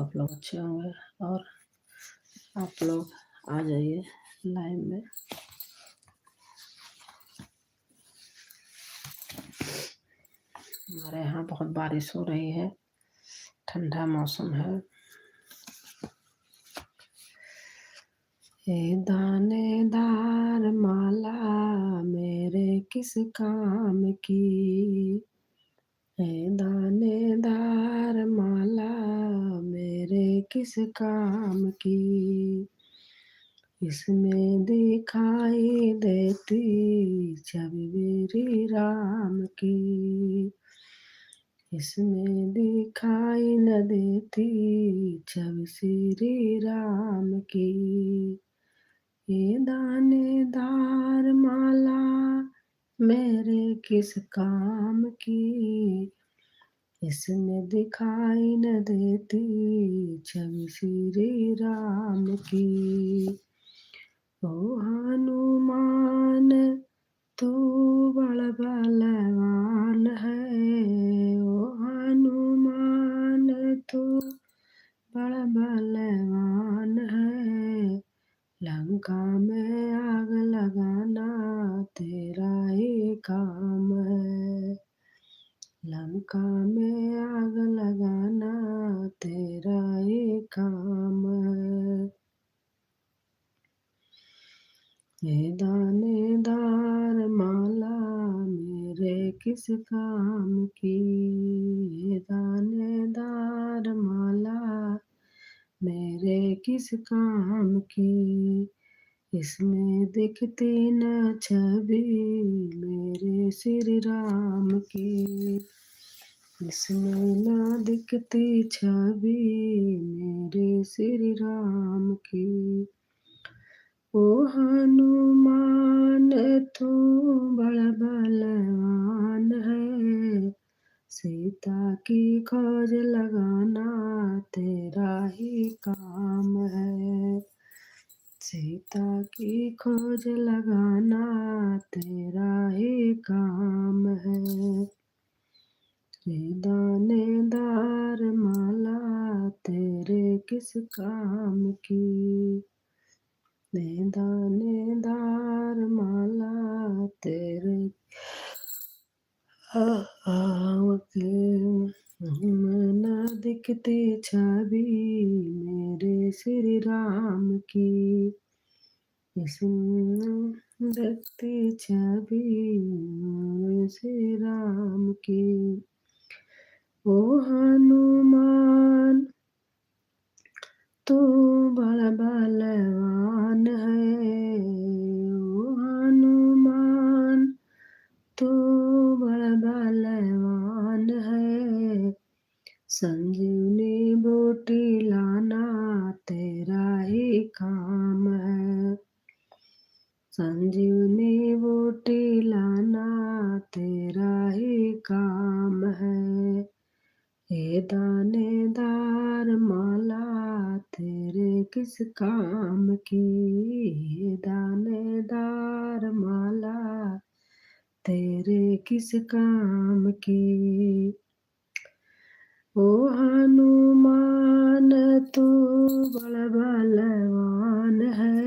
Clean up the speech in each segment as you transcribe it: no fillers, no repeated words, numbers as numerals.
आप लोग अच्छे होंगे और आप लोग आ जाइए लाइन में। हमारे यहाँ बहुत बारिश हो रही है, ठंडा मौसम है। ये दानेदार माला मेरे किस काम की, ये दानेदार माला मेरे किस काम की, इसमें दिखाई देती छवि मेरी राम की, इसमें दिखाई न देती छवि श्री राम की। ये दानेदार माला मेरे किस काम की, इसमें दिखाई न देती छवि श्री राम की। ओ हनुमान तू बड़ बलवान है, ओ हनुमान तू बड़ बलवान है, लंका में आग लगाना तेरा ही काम है, लंका में आग लगाना तेरा ही काम है। ये दानेदार माला मेरे किस काम की, ये दानेदार माला मेरे किस काम की, इसमें दिखती न छवि मेरे श्री राम की, इसमें न दिखती छवि मेरे श्री राम की। ओ हनुमान तू बड़ बलवान है, सीता की खोज लगाना तेरा ही काम है, सीता की खोज लगाना तेरा ही काम है। ये दानेदार माला तेरे किस काम की, ये दानेदार माला तेरे काम की, न दिखती छवि मेरे श्री राम की, इसमें दिखती छवि मेरे श्री राम की। ओ हनुमान तू बड़ बलवान है, ओ हनुमान तू बड़ बलवान है, संजीवनी बूटी लाना तेरा ही काम है, संजीवनी बूटी लाना तेरा ही काम है। ये दानेदार माला तेरे किस काम की, ये दानेदार माला तेरे किस काम की। ओ हनुमान तू बड़ बलवान है,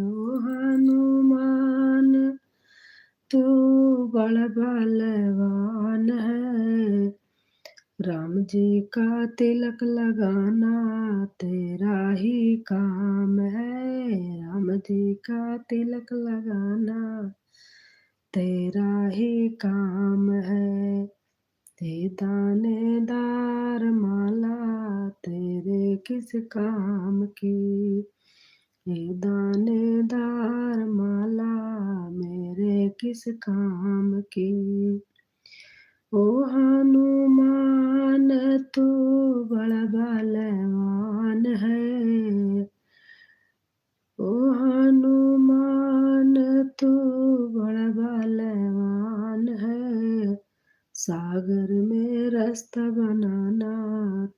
ओ हनुमान तू बड़ बलवान है, राम जी का तिलक लगाना तेरा ही काम है, राम जी का तिलक लगाना तेरा ही काम है। ये दानेदार माला तेरे किस काम की, ये दानेदार माला मेरे किस काम की। ओ हनुमान तू बड़ बलवान है, ओ हनुमान तू बड़ बलवान है, सागर में रास्ता बनाना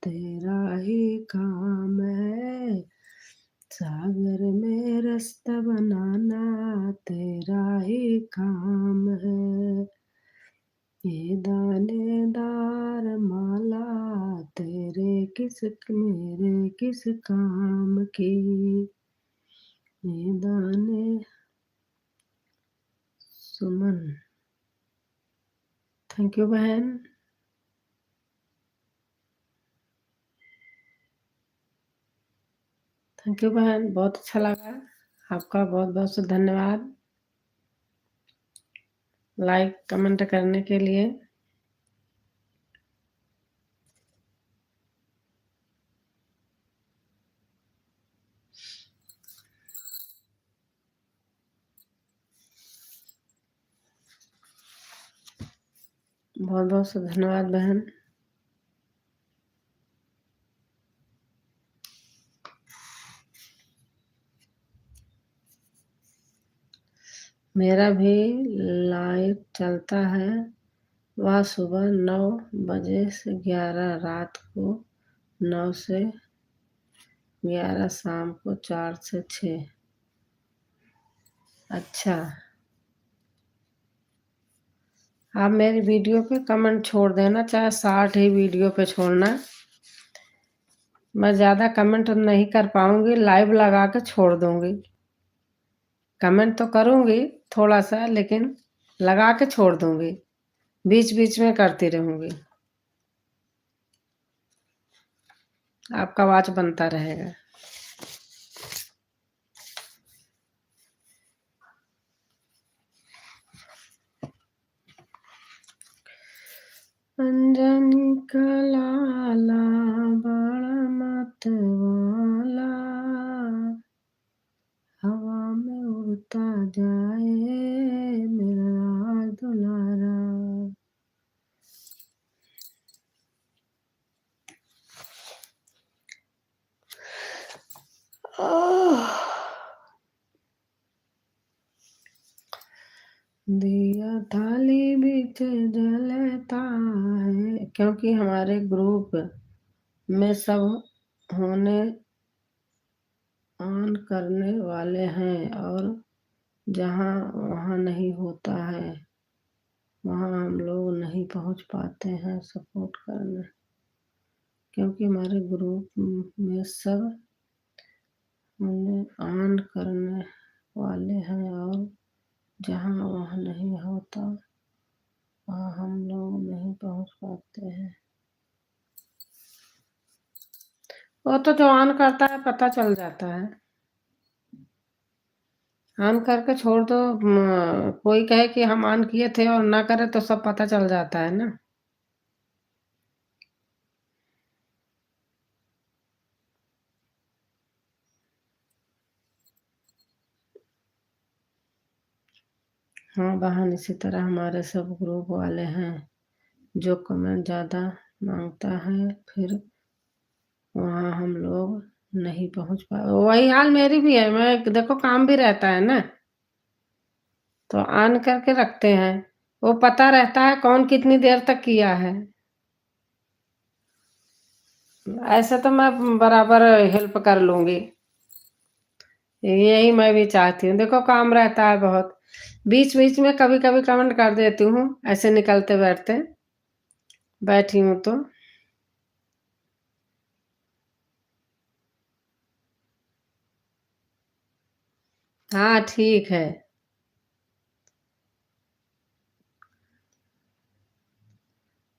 तेरा ही काम है, सागर में रास्ता बनाना तेरा ही काम है। ये दानेदार माला तेरे किस मेरे किस काम की। ये दाने सुमन, थैंक यू बहन। थैंक यू बहन, बहुत अच्छा लगा। आपका बहुत बहुत से धन्यवाद लाइक कमेंट करने के लिए। बहुत बहुत से धन्यवाद बहन। मेरा भी लाइव चलता है, वह सुबह 9 बजे से 11, रात को 9 से 11, शाम को 4 से 6। अच्छा, आप मेरी वीडियो पे कमेंट छोड़ देना, चाहे 60 ही वीडियो पे छोड़ना। मैं ज़्यादा कमेंट नहीं कर पाऊंगी, लाइव लगा के छोड़ दूंगी। कमेंट तो करूंगी थोड़ा सा, लेकिन लगा के छोड़ दूंगी, बीच बीच में करती रहूंगी। आपका आवाज बनता रहेगा। अंजनी का लाला बड़ा मतवाला, हवा में उड़ता जाए मेरा राज दुलारा। दिया थाली बीच जलता है, क्योंकि हमारे ग्रुप में सब होने ऑन करने वाले हैं, और जहाँ वहाँ नहीं होता है वहाँ हम लोग नहीं पहुँच पाते हैं सपोर्ट करने, क्योंकि हमारे ग्रुप में सब होने ऑन करने वाले हैं, और जहाँ वहाँ नहीं होता वहाँ हम लोग नहीं पहुँच पाते हैं। वो तो जो ऑन करता है पता चल जाता है, ऑन करके छोड़ दो। कोई कहे कि हम ऑन किए थे और ना करे तो सब पता चल जाता है ना। हाँ बहन, इसी तरह हमारे सब ग्रुप वाले हैं, जो कमेंट ज़्यादा मांगता है फिर वहाँ हम लोग नहीं पहुँच पा। वही हाल मेरी भी है, मैं देखो काम भी रहता है ना, तो ऑन करके रखते हैं, वो पता रहता है कौन कितनी देर तक किया है। ऐसे तो मैं बराबर हेल्प कर लूंगी, यही मैं भी चाहती हूँ। देखो काम रहता है बहुत, बीच बीच में कभी कभी कमेंट कर देती हूँ, ऐसे निकलते बैठते बैठी हूँ तो। हाँ ठीक है,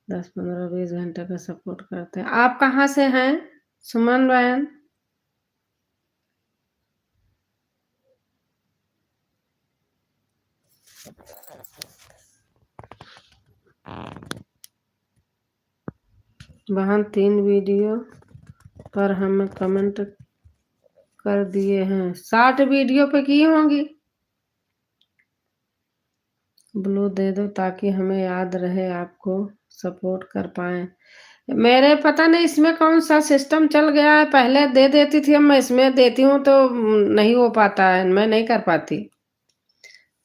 10 15 20 घंटे का सपोर्ट करते हैं। आप कहाँ से हैं सुमन बहन? बहन 3 वीडियो पर हमें कमेंट कर दिए हैं, 60 वीडियो पे की होंगी। ब्लू दे दो ताकि हमें याद रहे, आपको सपोर्ट कर पाए। मेरे पता नहीं इसमें कौन सा सिस्टम चल गया है, पहले दे देती थी, अब मैं इसमें देती हूँ तो नहीं हो पाता है, मैं नहीं कर पाती।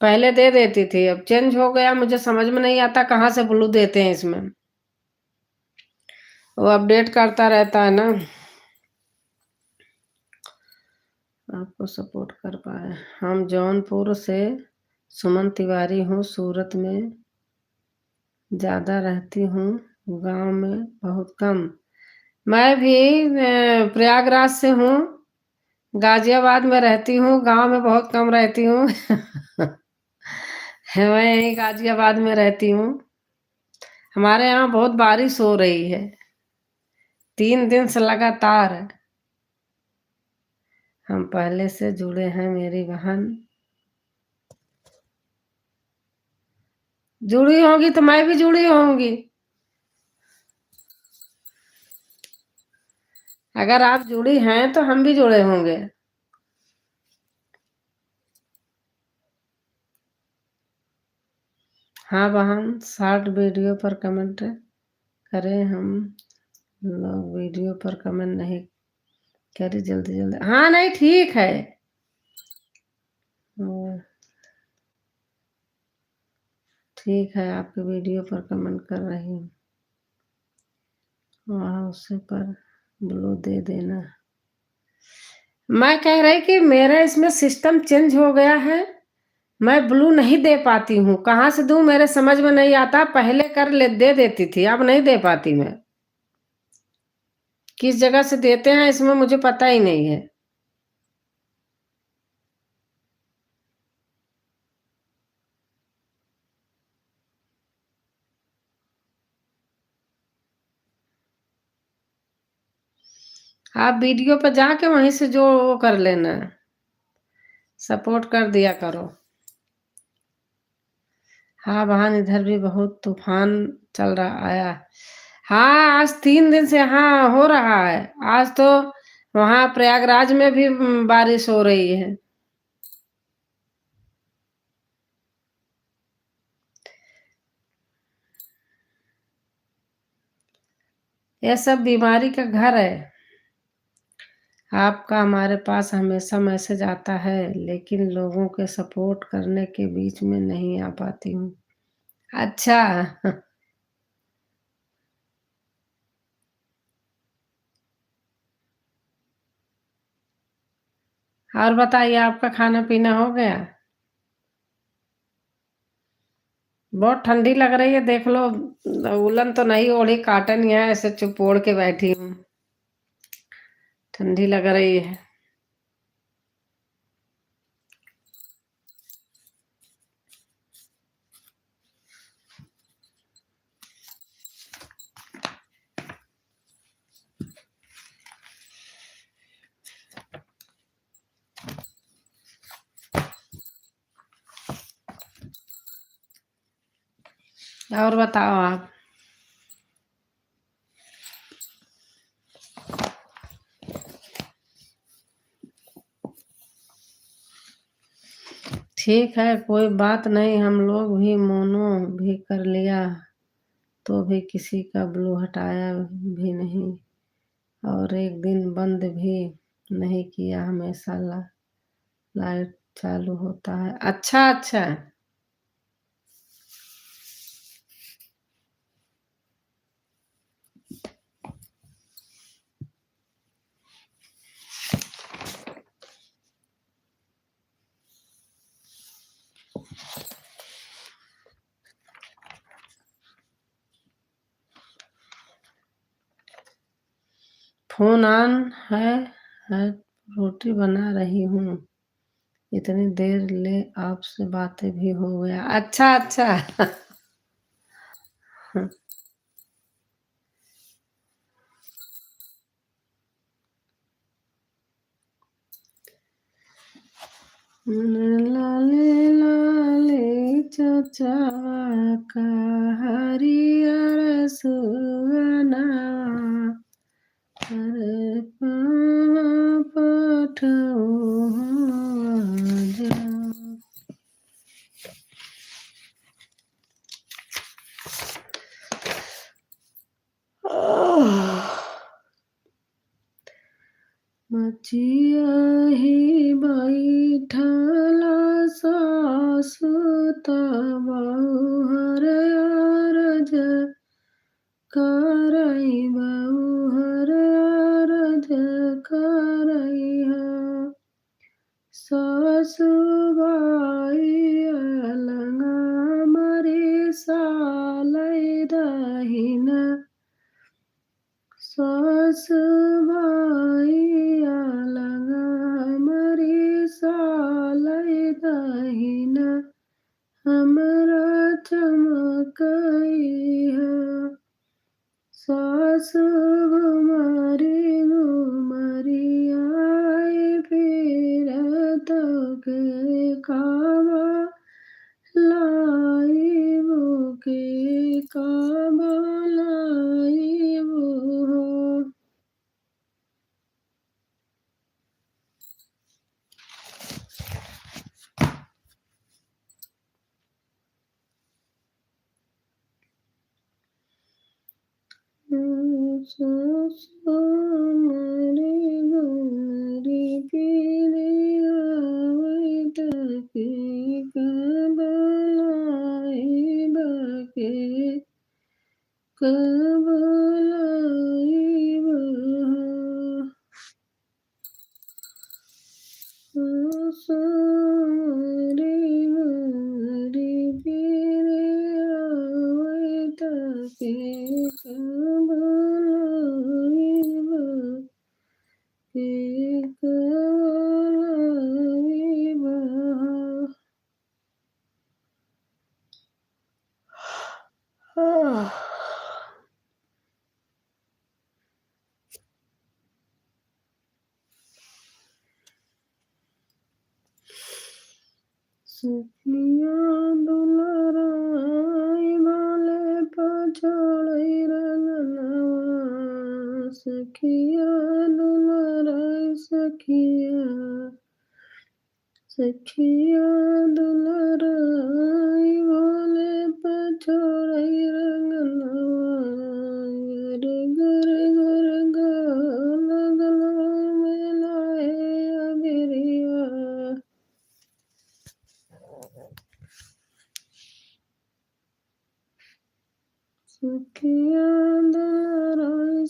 पहले दे देती थी, अब चेंज हो गया, मुझे समझ में नहीं आता कहाँ से ब्लू देते हैं इसमें, वो अपडेट करता रहता है ना। आपको सपोर्ट कर पाए। हम जौनपुर से सुमन तिवारी हूँ, सूरत में ज़्यादा रहती हूँ, गाँव में बहुत कम। मैं भी प्रयागराज से हूँ, गाज़ियाबाद में रहती हूँ, गाँव में बहुत कम रहती हूँ। मैं यहीं गाज़ियाबाद में रहती हूँ। हमारे यहाँ बहुत बारिश हो रही है, 3 दिन से लगातार। हम पहले से जुड़े हैं, मेरी बहन। जुड़ी होंगी तो मैं भी जुड़ी होंगी। अगर आप जुड़ी हैं तो हम भी जुड़े होंगे। हाँ बहन, शॉर्ट वीडियो पर कमेंट करें। हम लोग वीडियो पर कमेंट नहीं करे, जल्दी जल्दी। हाँ नहीं, ठीक है। ठीक है, आपके वीडियो पर कमेंट कर रही हूँ। वहाँ उसे पर ब्लू दे देना। मैं कह रही कि मेरा इसमें सिस्टम चेंज हो गया है, मैं ब्लू नहीं दे पाती हूँ। कहाँ से दूं, मेरे समझ में नहीं आता। पहले दे देती थी, अब नहीं दे पाती मैं। किस जगह से देते हैं इसमें मुझे पता ही नहीं है। आप वीडियो पर जाके वहीं से जो वो कर लेना, सपोर्ट कर दिया करो। हाँ बहन, इधर भी बहुत तूफान चल रहा आया। हाँ, आज 3 दिन से यहाँ हो रहा है। आज तो वहाँ प्रयागराज में भी बारिश हो रही है। यह सब बीमारी का घर है। आपका हमारे पास हमेशा मैसेज आता है, लेकिन लोगों के सपोर्ट करने के बीच में नहीं आ पाती हूँ। अच्छा। और बताइए, आपका खाना पीना हो गया? बहुत ठंडी लग रही है, देख लो। उलन तो नहीं ओढ़ी, काटन ही है, ऐसे चुप ओढ़ के बैठी हूँ। ठंडी लग रही है। और बताओ आप। ठीक है, कोई बात नहीं। हम लोग भी मोनो भी कर लिया तो भी किसी का ब्लू हटाया भी नहीं, और एक दिन बंद भी नहीं किया। हमेशा लाइट चालू होता है। अच्छा अच्छा। फोन ऑन है, रोटी बना रही हूँ। इतनी देर ले आपसे बातें भी हो गया। अच्छा अच्छा। लाले लाले चचावा का हरियर सुगना, हर पठऊ जा। मचिया ही बैठल सासु बहुर अरज करई, बहुर अरज करई। सासुबाई अलंगा मरे सालय सो मरे गोरी पीरे आवत के कबलाई बके कबलाई सारे गोरी पीरे आवत के कबलाई बके कबलाई सखिया दुलराई बाले पछोड़ई रंगनवा सखिया दुलराई सखिया दुलराई बाले पछोड़ई रंगनवा गर गर गर गल मिलाए अगिरिया सखिया दुलराई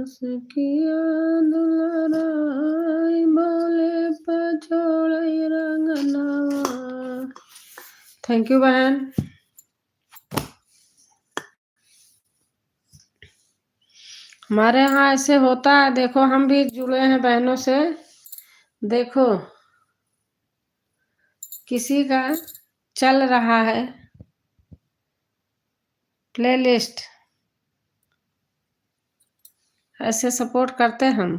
सखिया दुलराई बाले पछोड़ई रंगनवा। थैंक यू बहन। हमारे यहाँ ऐसे होता है, देखो हम भी जुड़े हैं बहनों से। देखो किसी का चल रहा है प्लेलिस्ट, ऐसे सपोर्ट करते हम।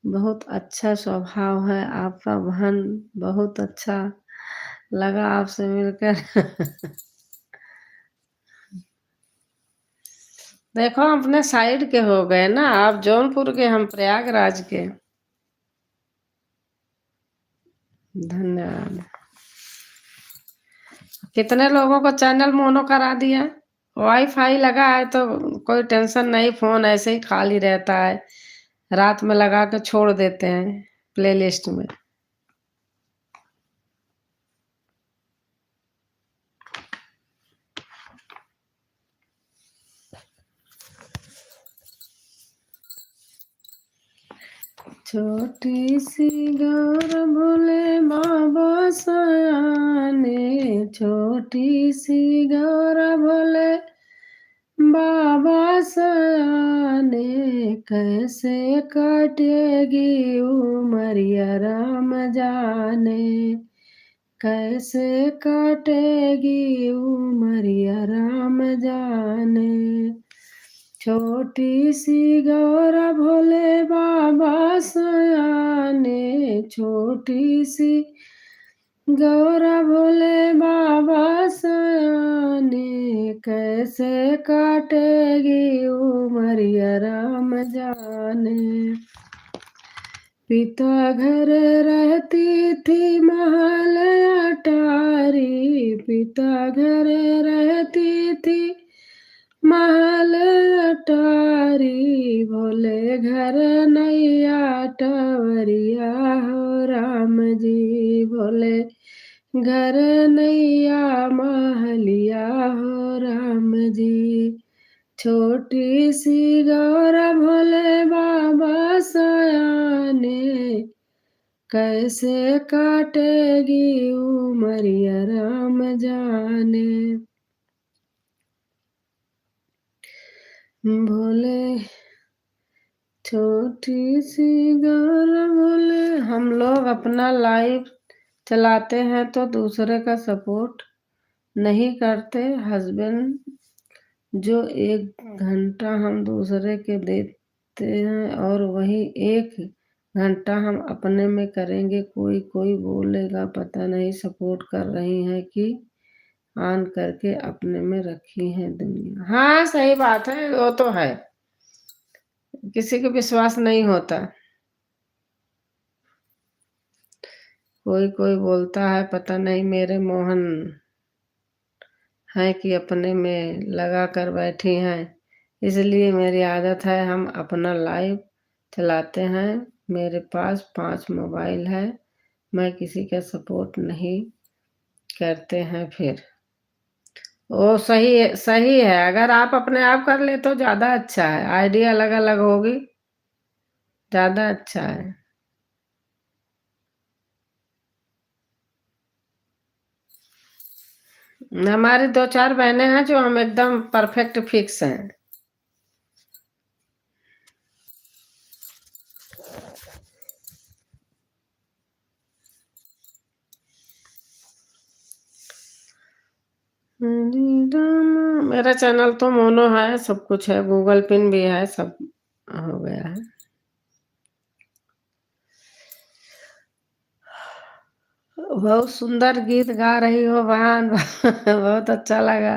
बहुत अच्छा स्वभाव है आपका बहन, बहुत अच्छा लगा आपसे मिलकर। देखो अपने साइड के हो गए ना, आप जौनपुर के, हम प्रयागराज के। धन्यवाद। कितने लोगों को चैनल मोनो करा दिया। वाईफाई लगा है तो कोई टेंशन नहीं, फोन ऐसे ही खाली रहता है, रात में लगा के छोड़ देते हैं प्लेलिस्ट में। छोटी सी गौर भोले बाबा सयाने, छोटी सी गौर भोले बाबा सयाने, कैसे कटेगी उमरिया राम जाने, कैसे कटेगी उमरिया राम जाने। छोटी सी गौरा भोले बाबा सयाने, छोटी सी गौरा भोले बाबा सयाने, कैसे काटेगी उमरिया राम जाने। पिता घर रहती थी महल अटारी, पिता घर रहती थी महल अटारी, भोले घर नैया टवरिया हो राम जी, भोले घर नैया महलिया हो राम जी। छोटी सी गौरा भोले बाबा सयाने, कैसे काटेगी उमरिया राम जाने। भोले छोटी सी गौरा भोले। हम लोग अपना लाइव चलाते हैं तो दूसरे का सपोर्ट नहीं करते। हस्बैंड जो 1 घंटा हम दूसरे के देते हैं और वही 1 घंटा हम अपने में करेंगे। कोई कोई बोलेगा पता नहीं सपोर्ट कर रही हैं कि ऑन करके अपने में रखी है दुनिया। हाँ सही बात है, वो तो है, किसी को विश्वास नहीं होता। कोई कोई बोलता है पता नहीं मेरे मोहन हैं कि अपने में लगा कर बैठी हैं। इसलिए मेरी आदत है हम अपना लाइव चलाते हैं। मेरे पास 5 मोबाइल है। मैं किसी का सपोर्ट नहीं करते हैं फिर। वो सही है। अगर आप अपने आप कर ले तो ज़्यादा अच्छा है। आईडी अलग-अलग होगी, ज़्यादा अच्छा है। हमारी 2-4 बहनें हैं जो हम एकदम परफेक्ट फिक्स हैं। मेरा चैनल तो मोनो है, सब कुछ है, गूगल पिन भी है, सब हो गया है। बहुत सुंदर गीत गा रही हो बहन। बहुत अच्छा लगा।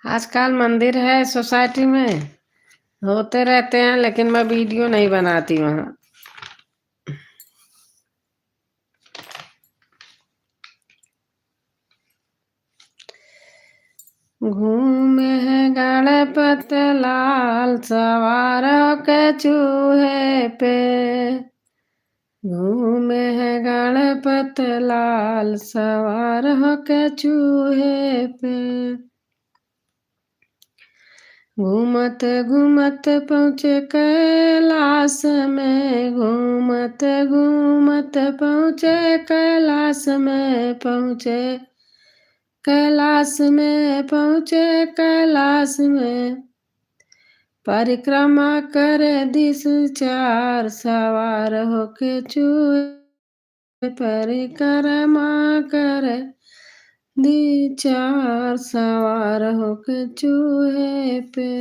आजकल मंदिर है सोसाइटी में, होते रहते हैं, लेकिन मैं वीडियो नहीं बनाती वहाँ। घूमे है गणपत लाल सवार के चूहे पे। घूमे है गणपत लाल सवार के चूहे पे। घूमत घूमत पहुँचे कैलाश में। घूमत घूमत पहुँचे कैलाश में। कैलाश में परिक्रमा करे दिस चार सवार होके चूहे। परिक्रमा करे दी चार सवार होके चूहे पे।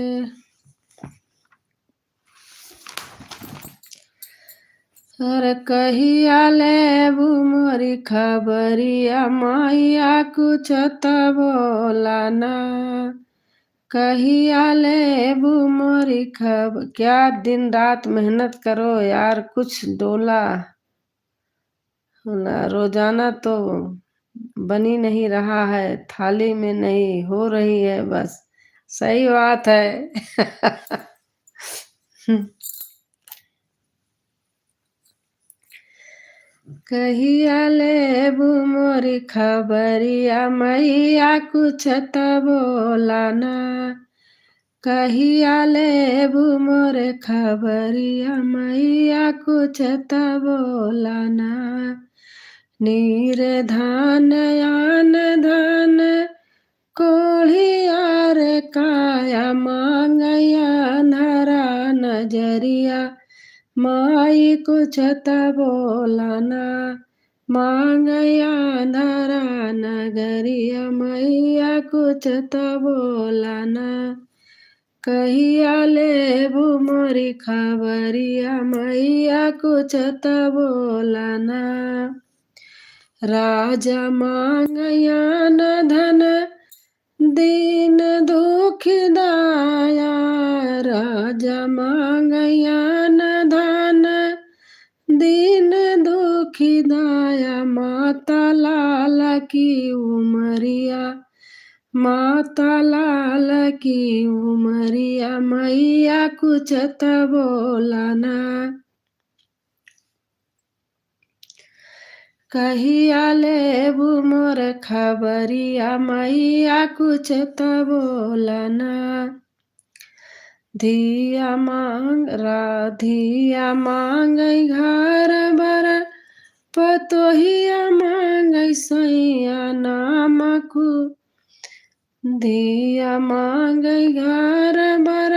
अरे कहिया लेबू मोरी खबरिया मैया कुछ त बोला ना। कहिया लेबू मोरी क्या दिन रात मेहनत करो यार, कुछ डोला रोजाना तो बनी नहीं रहा है, थाली में नहीं हो रही है बस। सही बात है। कहिया लेबू मोरी खबरिया मैया कुछ त बोला ना। कहिया लेबू मोरे खबरिया मैया कुछ त बोला ना। नीर धान आन धन कोढ़िया रे काया मांगया धरा नजरिया माई कुछ त बोला ना। मांगया धरा नगरिया मैया कुछ त बोला ना। कहिया लेबू मोरी खबरिया मैया कुछ त बोला ना। राजा मांगया न धन दीन दुख दाया। राजा मांगया न धन दीन दुख दाया। माता लाल की उमरिया माता लाल की उमरिया मैया कुछ त बोला ना। कहिया लेबू मोर खबरिया मैया कुछ त बोला ना। धिया मांगई घर बर पतोहिया मांगई सैया नाम को। धिया मांगई घर बर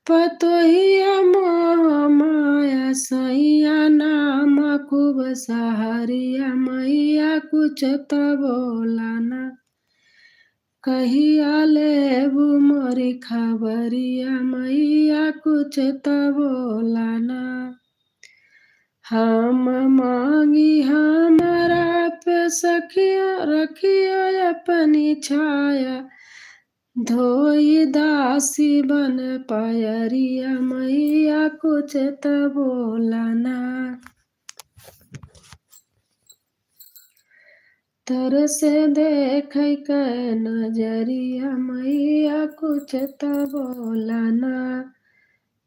पतोहिया मोह माया सैया नाम खूब सहारिया मैया कुछ त बोला ना। कहिया लेबू मोरी खबरिया मैया कुछ त बोला ना। हम मांगी हमारा पे सखिया रखिया अपनी छाया, धोई दासी बन पायरिया, मैया कुछ त बोला ना। तरसे देखै कै नजरिया, मैया कुछ त बोला ना।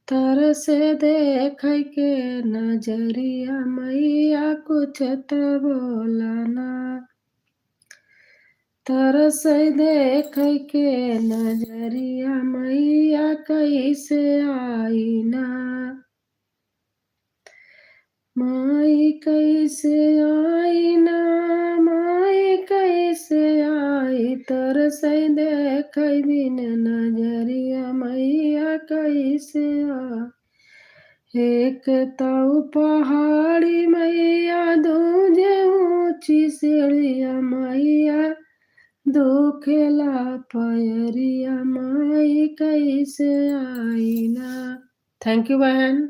तरसे देखै के नजरिया, मैया कुछ त बोला ना। तरसे देखै के नजरिया, मैया कैसे आई ना। माई कैसे आई ना, माई कैसे आई, तरसै देखै बिन नजरिया, मैया कैसे आई। एक तऊ पहाड़ी मैया, दूजे ऊंची सीढ़िया, मैया दुखेला पयरिया, माई कैसे आई ना। थैंक यू बहन।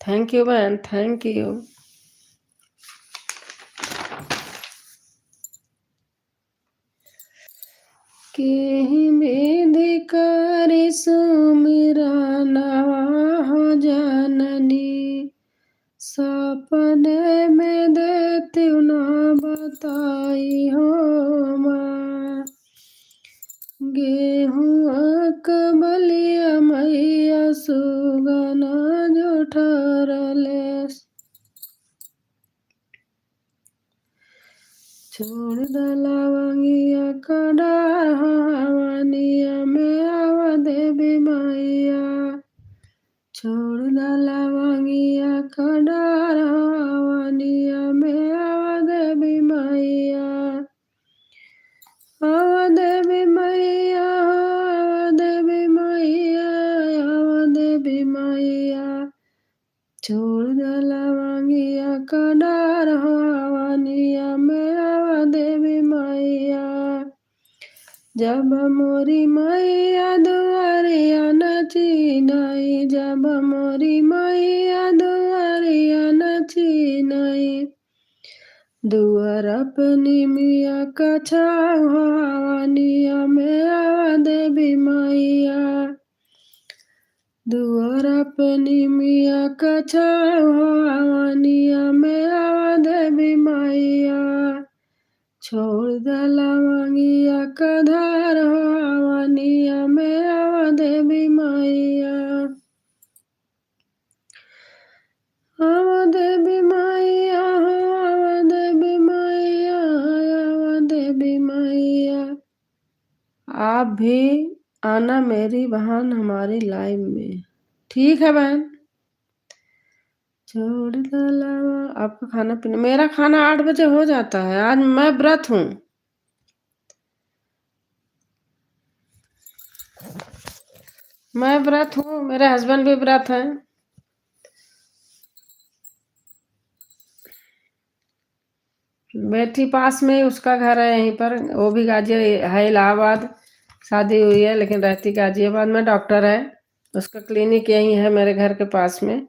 थैंक यू बहन, थैंक यू। केहि विधि करि सुमिरा नवा हो जननी, सपने में देती ना बताई हो माँ। गेहुआ कबलिया मैया सुगना जुठरले, छोड़ दलवंगिया कड़ाहनिया में आवा देवी मैया। छोड़ दलवंगिया कड़ाहनिया में आवा देवी मैया। आवा देवी मैया, आवा देवी मैया, आवा देवी मैया। छोड़ दलवंगिया कड़ाहनिया में आवा देवी मैया। जब मोरी मैया दुआरिया नची नहीं, जब मोरी मैया दुआरिया नची नहीं, दुआर अपनी मिया कछावनिया में आवा देवी मैया। दुआर अपनी मिया कछावनिया में आवा देवी मैया। छोड़ दलवंगिया कधरवनिया में आवा देवी मैया। आवा देवी मैया, आवा देवी मैया, आवा देवी मैया। आप भी आना मेरी बहन हमारी लाइव में, ठीक है बहन। छोड़ दलवा, आपका खाना पीना, मेरा खाना 8 बजे हो जाता है। आज मैं व्रत हूँ। मैं व्रत हूँ, मेरे हस्बैंड भी व्रत हैं। बेटी पास में उसका घर है यहीं पर, वो भी गाजी है, इलाहाबाद शादी हुई है लेकिन रहती गाजियाबाद में, डॉक्टर है। उसका क्लिनिक यहीं है मेरे घर के पास में।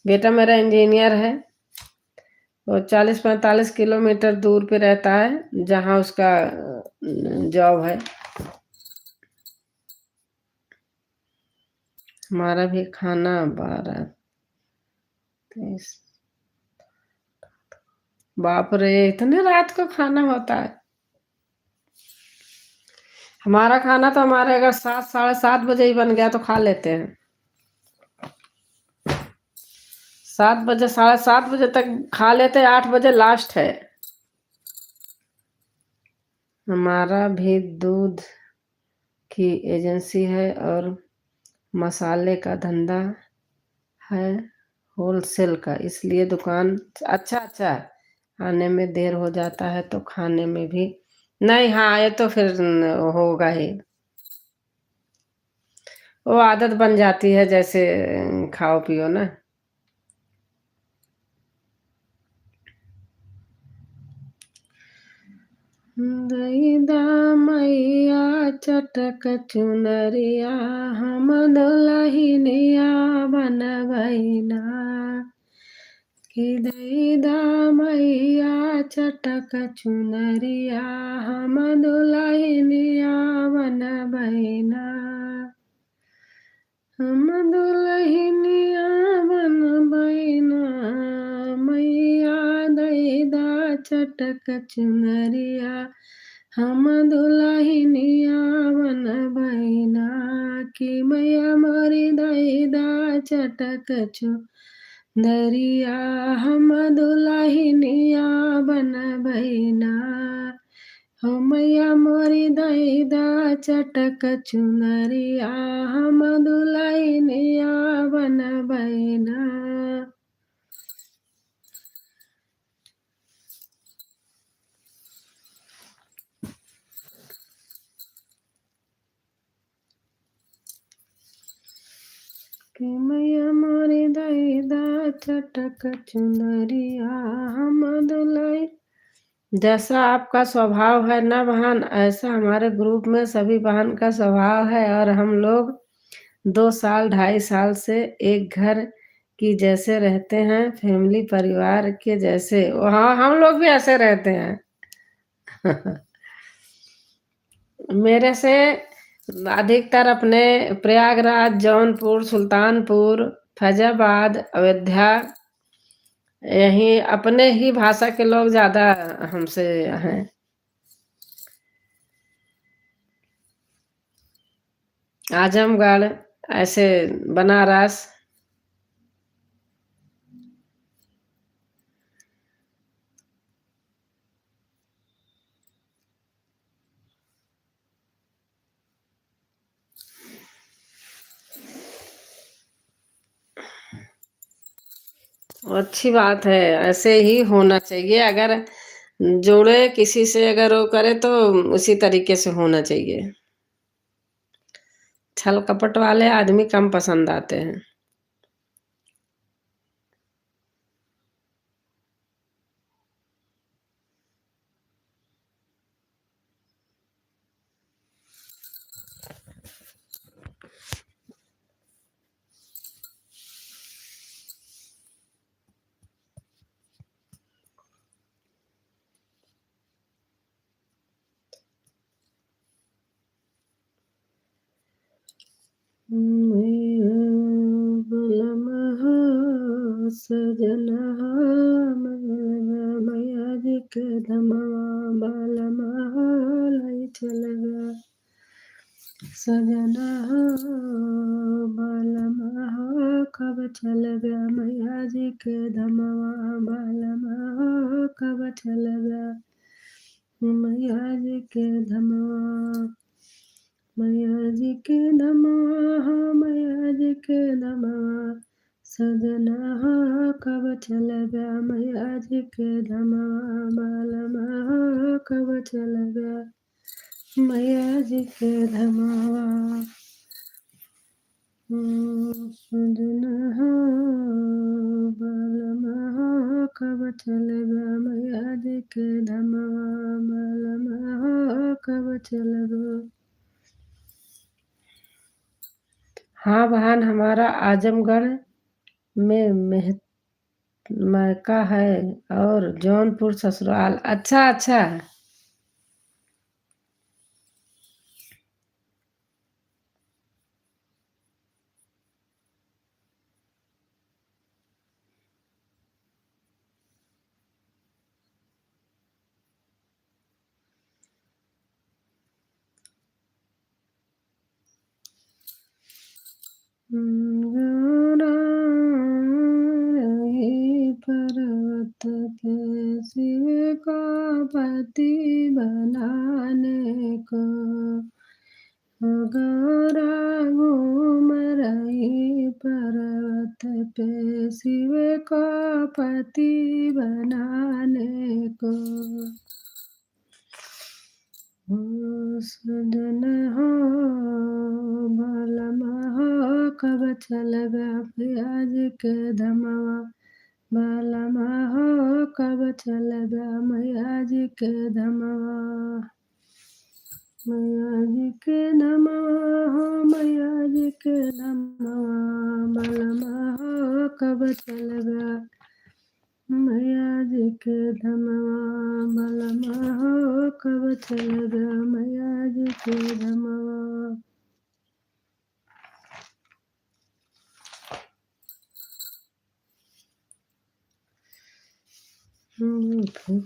बेटा मेरा इंजीनियर है, वो 40-45 किलोमीटर दूर पे रहता है जहाँ उसका जॉब है। हमारा भी खाना 12-23, बाप रे इतने रात को खाना होता है। हमारा खाना तो हमारे अगर 7-7:30 बजे ही बन गया तो खा लेते हैं। 7 बजे 7:30 बजे तक खा लेते हैं, 8 बजे लास्ट है। हमारा भी दूध की एजेंसी है और मसाले का धंधा है होलसेल का, इसलिए दुकान अच्छा अच्छा आने में देर हो जाता है तो खाने में भी नहीं। हाँ, ये तो फिर होगा ही। वो आदत बन जाती है जैसे खाओ पियो ना। दैदा मैया चटक चुनरिया हम दुलहिनिया बनबैना कि दैदा मैया चटक चुनरिया हम दुलहिनिया बनबैना हम दुलहिनिया बनबैना मैया दैदा चटक चुनरिया हम दुलहिनिया बनबैना कि मैया मोरी दैदा चटक चुनरिया हम दुलहिनिया बनबैना हो मैया मोरी दैदा चटक चुनरिया हम दुलहिनिया बनबैना। कि मैया मोरी दैदा चटक चुनरिया हम दुलहि। जैसा आपका स्वभाव है ना बहन, ऐसा हमारे ग्रुप में सभी बहन का स्वभाव है। और हम लोग 2 साल 2.5 साल से एक घर की जैसे रहते हैं, फैमिली परिवार के जैसे। हाँ, हम लोग भी ऐसे रहते हैं। मेरे से अधिकतर अपने प्रयागराज, जौनपुर, सुल्तानपुर, फैजाबाद, अयोध्या, यही अपने ही भाषा के लोग ज्यादा हमसे हैं। आजमगढ़, ऐसे बनारस। अच्छी बात है, ऐसे ही होना चाहिए। अगर जोड़े किसी से, अगर वो करे तो उसी तरीके से होना चाहिए। छल कपट वाले आदमी कम पसंद आते हैं। सजना मैया जी के धमवा बालमा लाई चल गया। सजना बालमा कब चल गया, मैया जी के धमवा बालमा कब चल गया। मैया जी के धमवा, मैया जी के धमवा, मैया जी के धमवा सजना कब चल गया। मैया जी के धमवा बालमा कब चल गया। मैया जी के धमवा सजना बालमा कब चल गया। मैया जी के धमवा बालमा कब चल गया। हाँ बहन, हमारा आजमगढ़ में मैका है और जौनपुर ससुराल। अच्छा अच्छा। पर्वत पे शिव का पति बनाने को गौरा घूम रही पर्वत पे शिव को पति बनाने को। हो सजन हो बालम हो कब चलबा पियाज के धमवा। बालम हो कब चलबा मैया जी के धमवा। मैया जी के धमवा हो मैया जी के धमवा। बालम हो कब चलबा मैया जी के धमवा। बालम हो कब चलबा मैया जी के धमवा।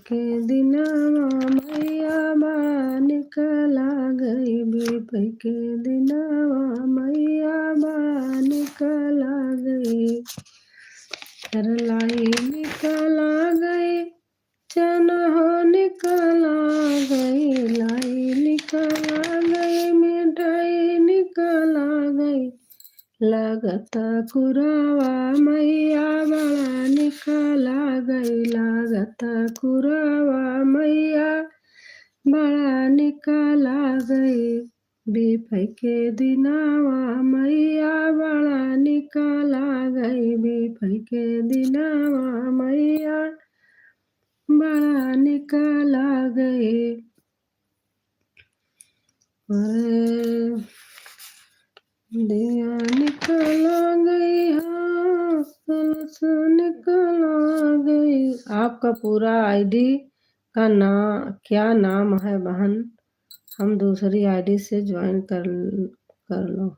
के दिनवा मैया बा निकला गई बीप के दिनवा मैया बा निकला गई। लाई निकला गई चन हो निकला गई। लाई निकला गई मिठाई निकला गई। लागत कुरावा मैया बड़ा निकला गई। लागत कुरावा मैया बड़ा निकला गई। बीपै के दिनावा मैया बड़ा निकला गई। बीपै के दिनावा मैया बड़ा निकला गई। दिया निकला गई हाँ कलश निकला गई। आपका पूरा आईडी का क्या नाम है बहन? हम दूसरी आईडी से ज्वाइन कर लो।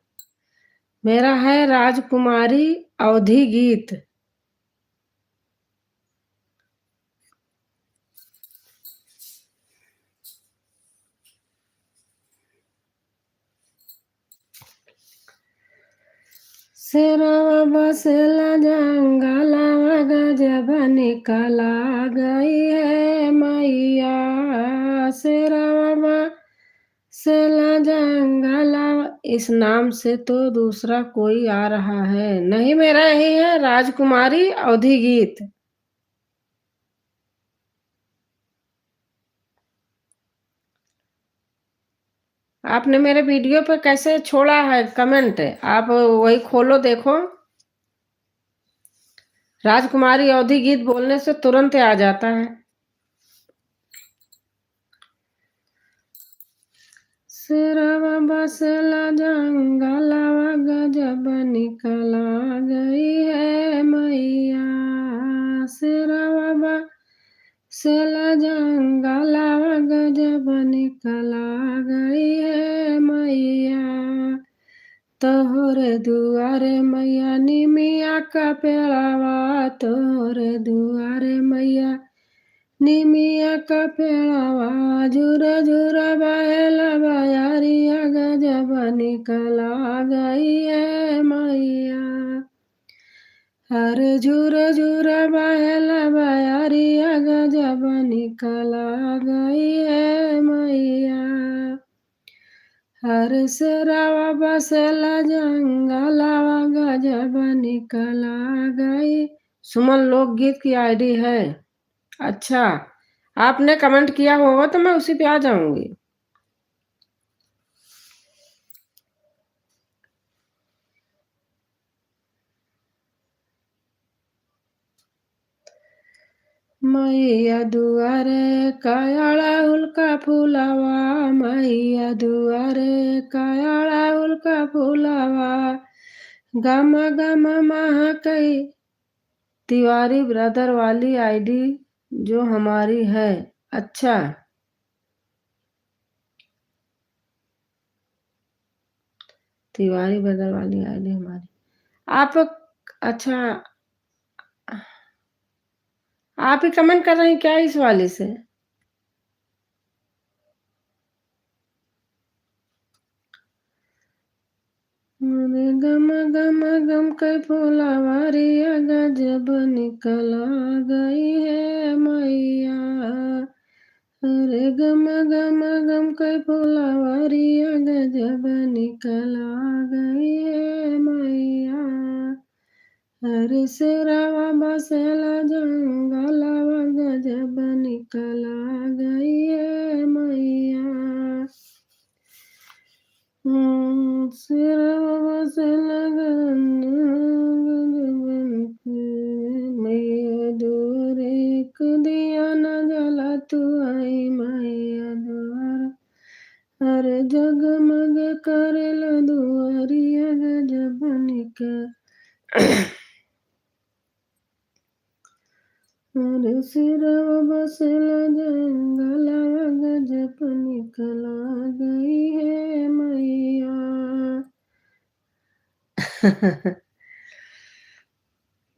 मेरा है राजकुमारी अवधि गीत। शेरवा बसेला जंगलवा गजब निकला गई है मैया। शेरवा बसेला जंगलवा। इस नाम से तो दूसरा कोई आ रहा है। नहीं, मेरा यही है राजकुमारी अवधि गीत। आपने मेरे वीडियो पर कैसे छोड़ा है कमेंट? आप वही खोलो देखो। राजकुमारी अवधि गीत बोलने से तुरंत आ जाता है। शेरवा बसेला जंगलवा गजब निकला गई है मैया। शेरवा बसेला जंगलवा गजब निकला गई है मैया। तोहरे दुआरे मैया निमिया का पेड़ावा। तोहरे दुआरे मैया निमिया का पेड़ावा। झुरा झुरा बहेला बयारिया गजब निकला गई है मैया। हरे झुरा झुरा बहेला बयारिया गजब निकला गई है मैया। हर शेरवा बसेला जंगलवा गजब निकला गई। सुमन लोकगीत की आईडी है। अच्छा, आपने कमेंट किया होगा तो मैं उसी पे आ जाऊंगी। मैया दुआरे कायाड़ा उल्का फूलावा। मैया दुआरे कायाड़ा उल्का फूलावा। गम गम महकई। तिवारी ब्रदर वाली आईडी जो हमारी है। अच्छा, तिवारी ब्रदर वाली आईडी हमारी। आप अच्छा, आप ही कमेंट कर रहे हैं क्या इस वाले से? गम गम गम के फुलवारिया गजब निकला गई है मैया। अरे गम गम गम के फुलवरिया गजब निकला गई है मैया। हरे सिरवा बसेला जंगलवा गजब निकला गई है मैया। सिरवा बसेला मैया दूर एक दिया न जला तू आई मैया द्वार। अरे जगमग करेला दुआरिया गजब निकल। अरे सिरवा बसेला जंगलवा गजब निकला गई है मैया।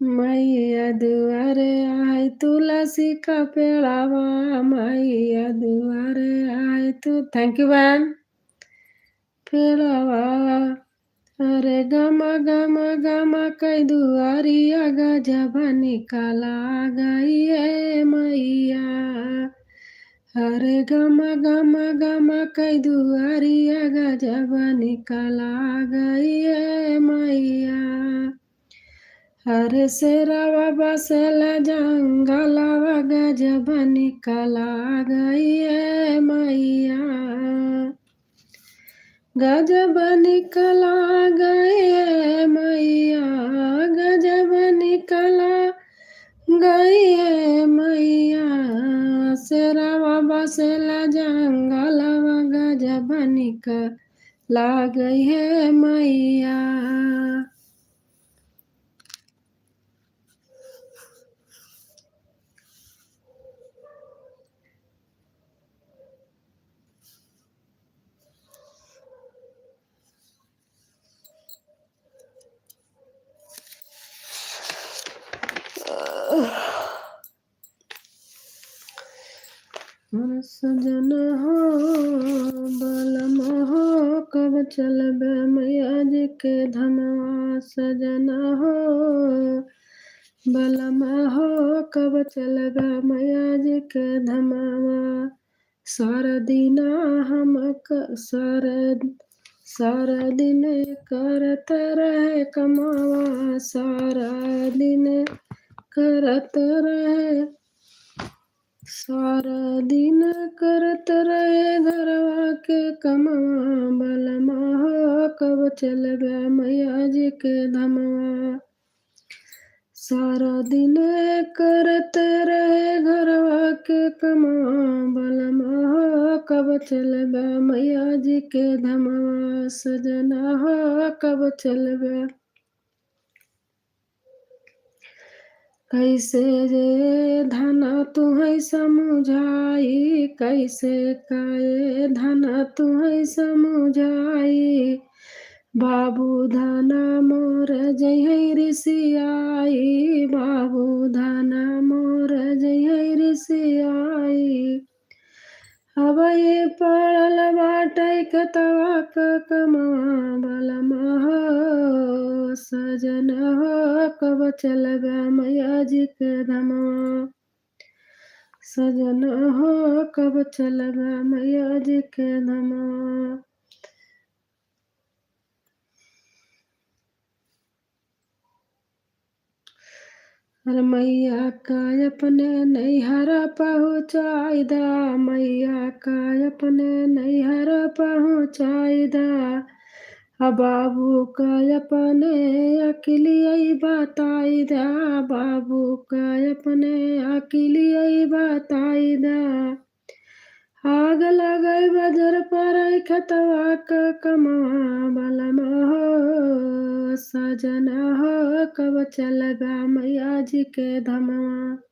मैया दुआरे आए तुलसी का पेड़ावा मैया दुआरे आए तू। थैंक यू बहन। पेड़ावा अरे गमा गमा गमा कई दुआरिया गजब निकला गई है मैया। अरे गमा गमा गमा कई दुआरिया गजब निकला गई है मैया। अरे शेरवा बसेला जंगलवा गजब निकला गई है मैया। गजब निकला गई है मैया। गजब निकला गई है मैया। शेरवा बसेला जंगलवा गजब निकला गई है मैया। सजन हो बलम हो कब चलबे मैया जी के धमवा। सजन हो बलम हो कब चलबे मैया जी के धमवा। सारा दिना हम सारा दिन करत रहे कमावा। सारा दिन करत रहे सारा दिन करत रहे घरवा के कमवा। बलमा हो कब चलबे मैया जी के धमवा। सारा दिन करत रहे घरवा के कमवा। बलमा हो कब चलबे मैया जी के धमवा। सजना हो कब चलबे। कैसे रे धना तुहै समुझाई। कैसे काए धना तुहै समुझाई। बाबू धना मोर जइहै ऋषियाई। बाबू धना मोर जइहै ऋषियाई। अब ये पड़ल बाटै खेतवा क कमवा। बलमा हो सजन हो कब चलबे मैया जी के धमवा। सजन हो कब चलबे मैया जी के धमवा। अरे मैया का अपने नैहर पहुँचाई दा। मैया का अपने नैहर पहुँचाई दा। बाबू का अपने अकेलियै बताई दा। बाबू का अपने अकेलियै बताई दा। आग लगै बजर पर खेतवा क कमवा। बलमा हो सजना हो कब चलबे मैया जी के धमवा।